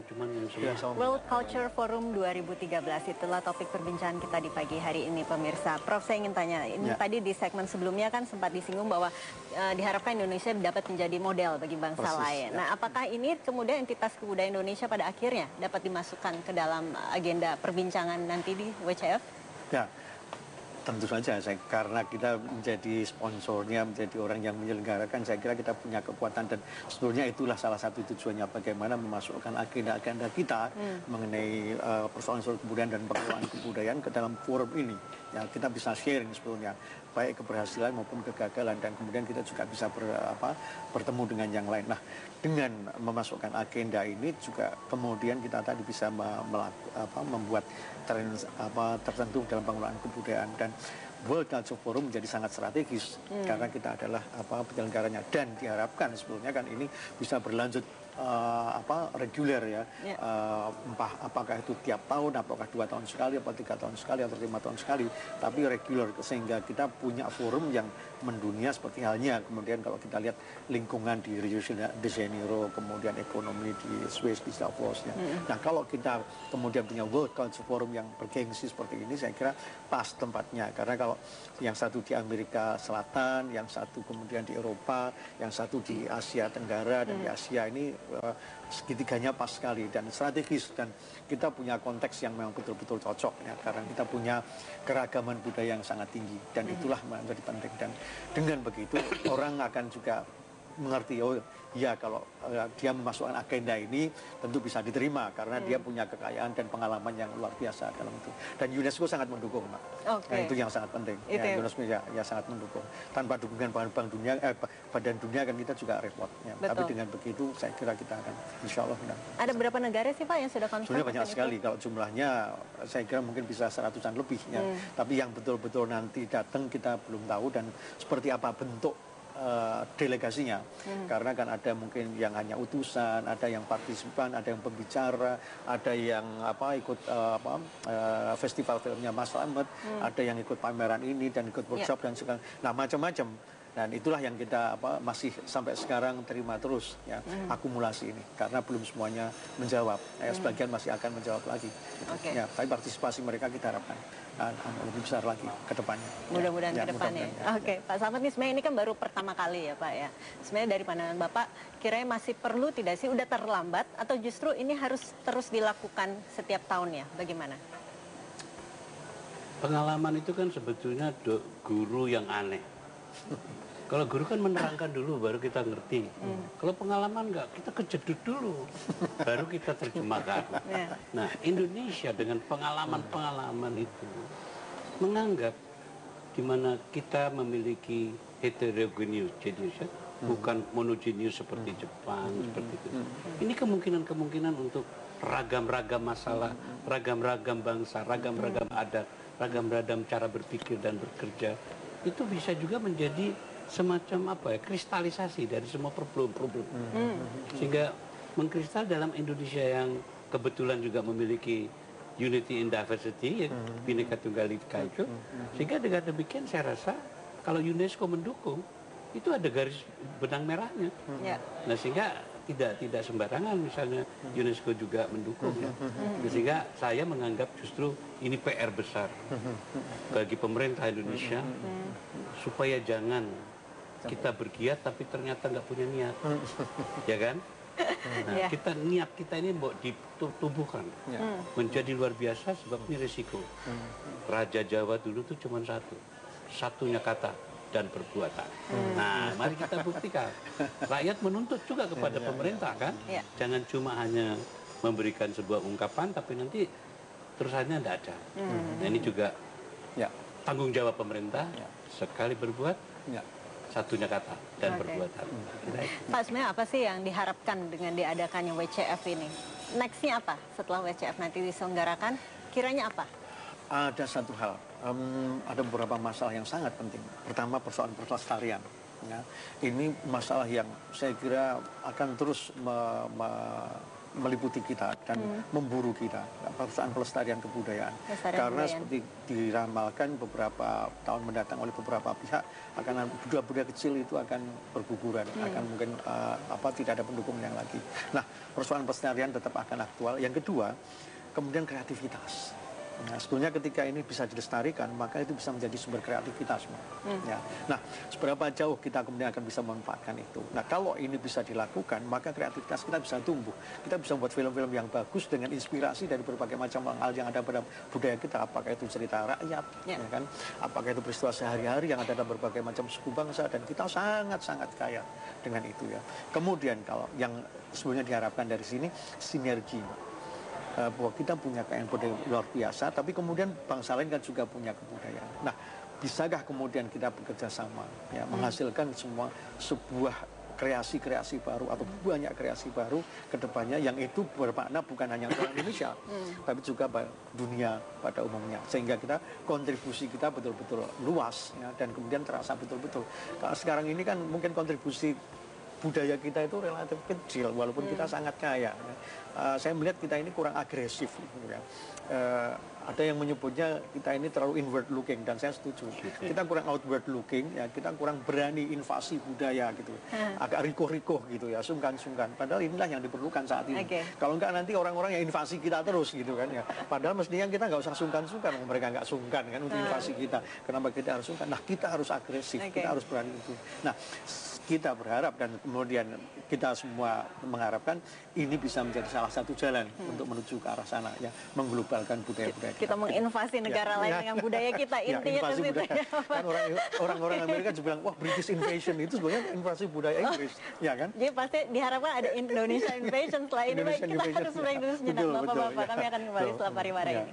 cuman semua. World Culture Forum 2013 itulah topik perbincangan kita di pagi hari ini, pemirsa. Prof, saya ingin tanya, ini tadi di segmen sebelumnya kan sempat disinggung bahwa diharapkan Indonesia dapat menjadi model bagi bangsa lain. Nah, apakah ini kemudian entitas kebudayaan Indonesia pada akhirnya dapat dimasukkan ke dalam agenda perbincangan nanti di WCF? Ya, tentu saja, karena kita menjadi sponsornya, menjadi orang yang menyelenggarakan, saya kira kita punya kekuatan dan sebetulnya itulah salah satu tujuannya bagaimana memasukkan agenda-agenda kita mengenai persoalan kebudayaan dan pengelolaan kebudayaan ke dalam forum ini. Ya, kita bisa sharing sebetulnya baik keberhasilan maupun kegagalan dan kemudian kita juga bisa bertemu dengan yang lain. Nah, dengan memasukkan agenda ini juga kemudian kita tadi bisa membuat tren tertentu dalam pengelolaan kebudayaan dan World Culture Forum menjadi sangat strategis karena kita adalah penyelenggaranya dan diharapkan sebetulnya kan ini bisa berlanjut reguler ya, apakah itu tiap tahun, apakah 2 tahun sekali, atau 3 tahun sekali, atau 5 tahun sekali, tapi reguler sehingga kita punya forum yang mendunia seperti halnya kemudian kalau kita lihat lingkungan di Rio de Janeiro, kemudian ekonomi di Swiss, di Davos ya. Nah, kalau kita kemudian punya World Culture Forum yang bergengsi seperti ini, saya kira pas tempatnya karena kalau yang satu di Amerika Selatan, yang satu kemudian di Eropa, yang satu di Asia Tenggara dan di Asia ini segitiganya pas sekali dan strategis dan kita punya konteks yang memang betul-betul cocok ya karena kita punya keragaman budaya yang sangat tinggi dan itulah menjadi penting dan dengan begitu orang akan juga mengerti oh ya kalau dia memasukkan agenda ini tentu bisa diterima karena dia punya kekayaan dan pengalaman yang luar biasa dalam itu dan UNESCO sangat mendukung Mbak. Nah, itu yang sangat penting ya, UNESCO ya sangat mendukung tanpa dukungan Bank Dunia Badan Dunia kan kita juga repot ya. Tapi dengan begitu saya kira kita akan insya Allah menang. Ada berapa negara sih Pak yang sudah confirm? Sebenarnya banyak sekali kalau jumlahnya saya kira mungkin bisa 100-an lebih ya. Tapi yang betul-betul nanti datang kita belum tahu dan seperti apa bentuk delegasinya karena kan ada mungkin yang hanya utusan, ada yang partisipan, ada yang pembicara, ada yang ikut festival filmnya Mas Slamet, ada yang ikut pameran ini dan ikut workshop dan segala, nah macam-macam. Dan itulah yang kita masih sampai sekarang terima terus ya akumulasi ini karena belum semuanya menjawab. Sebagian masih akan menjawab lagi. Ya, tapi partisipasi mereka kita harapkan lebih besar lagi ke depannya. Mudah-mudahan ke depannya. Oke, Pak Slamet nih sebenarnya ini kan baru pertama kali ya Pak ya. Sebenarnya dari pandangan Bapak kiranya masih perlu tidak sih udah terlambat atau justru ini harus terus dilakukan setiap tahunnya? Bagaimana? Pengalaman itu kan sebetulnya guru yang aneh. Kalau guru kan menerangkan dulu baru kita ngerti. Kalau pengalaman enggak, kita kejedut dulu baru kita terjemahkan. Nah, Indonesia dengan pengalaman-pengalaman itu menganggap di mana kita memiliki heterogeneous genius ya, bukan monogeneous seperti Jepang seperti itu. Ini kemungkinan-kemungkinan untuk ragam-ragam masalah, ragam-ragam bangsa, ragam-ragam adat, ragam-ragam cara berpikir dan bekerja itu bisa juga menjadi semacam kristalisasi dari semua problem-problem sehingga mengkristal dalam Indonesia yang kebetulan juga memiliki unity in diversity Bhinneka Tunggal Ika itu sehingga dengan demikian saya rasa kalau UNESCO mendukung itu ada garis benang merahnya nah sehingga tidak sembarangan misalnya UNESCO juga mendukung ya. Sehingga saya menganggap justru ini PR besar bagi pemerintah Indonesia supaya jangan kita bergiat tapi ternyata nggak punya niat ya kan nah, niat kita ini mau ditumbuhkan menjadi luar biasa sebab ini risiko Raja Jawa dulu tuh cuma satunya kata dan perbuatan. Nah, mari kita buktikan. Rakyat menuntut juga kepada pemerintah kan, jangan cuma hanya memberikan sebuah ungkapan, tapi nanti terusannya tidak ada. Nah, ini juga tanggung jawab pemerintah. Sekali berbuat, satunya kata dan perbuatan. Pak, sebenarnya apa sih yang diharapkan dengan diadakannya WCF ini? Next-nya apa setelah WCF nanti diselenggarakan? Kiranya apa? Ada satu hal, ada beberapa masalah yang sangat penting. Pertama persoalan pelestarian. Ya. Ini masalah yang saya kira akan terus meliputi kita dan memburu kita, perusahaan pelestarian kebudayaan. Karena seperti diramalkan beberapa tahun mendatang oleh beberapa pihak, akan budaya-budaya kecil itu akan berguguran, akan mungkin tidak ada pendukung yang lagi. Nah, persoalan pelestarian tetap akan aktual. Yang kedua, kemudian kreativitas. Nah, sebetulnya ketika ini bisa dilestarikan, maka itu bisa menjadi sumber kreativitas. Ya. Nah, seberapa jauh kita kemudian akan bisa memanfaatkan itu. Nah, kalau ini bisa dilakukan, maka kreativitas kita bisa tumbuh. Kita bisa membuat film-film yang bagus dengan inspirasi dari berbagai macam hal yang ada pada budaya kita. Apakah itu cerita rakyat, ya kan? Apakah itu peristiwa sehari-hari yang ada dalam berbagai macam suku bangsa, dan kita sangat-sangat kaya dengan itu ya. Kemudian kalau yang sebenarnya diharapkan dari sini, sinergi. Bahwa kita punya kekayaan budaya luar biasa, tapi kemudian bangsa lain kan juga punya kebudayaan. Nah, bisakah kemudian kita bekerja sama, ya, menghasilkan sebuah kreasi-kreasi baru atau banyak kreasi baru ke depannya yang itu bermakna bukan hanya untuk Indonesia, tapi juga dunia pada umumnya. Sehingga kita kontribusi kita betul-betul luas, ya, dan kemudian terasa betul-betul. Kalau sekarang ini kan mungkin kontribusi budaya kita itu relatif kecil, walaupun kita sangat kaya. Saya melihat kita ini kurang agresif. Gitu ya. Ada yang menyebutnya kita ini terlalu inward looking, dan saya setuju. Kita kurang outward looking, ya, kita kurang berani invasi budaya gitu. Agak rikuh-rikuh gitu ya, sungkan-sungkan. Padahal inilah yang diperlukan saat ini. Kalau enggak nanti orang-orang yang invasi kita terus gitu kan ya. Padahal mestinya kita nggak usah sungkan-sungkan, mereka nggak sungkan kan untuk invasi kita. Kenapa kita harus sungkan? Nah, kita harus agresif, kita harus berani itu. Nah, kita berharap dan kemudian kita semua mengharapkan ini bisa menjadi salah satu jalan untuk menuju ke arah sana, ya, mengglobalkan budaya-budaya kita menginvasi negara lain dengan budaya kita, intinya ke situ. Kan orang-orang Amerika juga bilang, wah, British invasion itu sebenarnya invasi budaya Inggris, ya kan? Jadi pasti diharapkan ada Indonesia invasion. Setelah ini kita harus break dulu sejenak, Bapak-bapak. Kami akan kembali setelah pariwara ini.